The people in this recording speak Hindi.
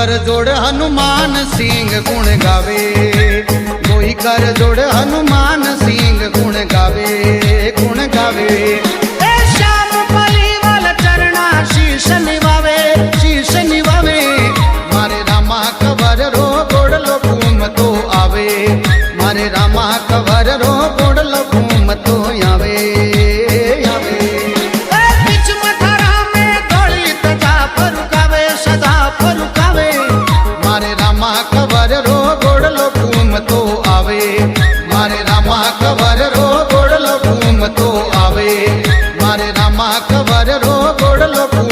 कर जोड़ हनुमान सिंह गुण गावे, कोई कर जोड़ हनुमान सिंह गुण गावे, गुण गावे। ए श्याम पलीवाल चरणा शीश निवावे, शीश निवावे। मारे रामा कवर रो गोड़लो घूम तो आवे, मारे रामा कवर रो गोड़लो घूम तो आवे, आवे। बीच मथारा में दौड़ी तजा फरुकावे, सदा फरुकावे। मारे रामा कवर रो गोड़लो घूम तो आवे, मारे रामा कवर रो गोड़लो घूम तो आवे, मारे रामा कवर रो गोड़लो घूम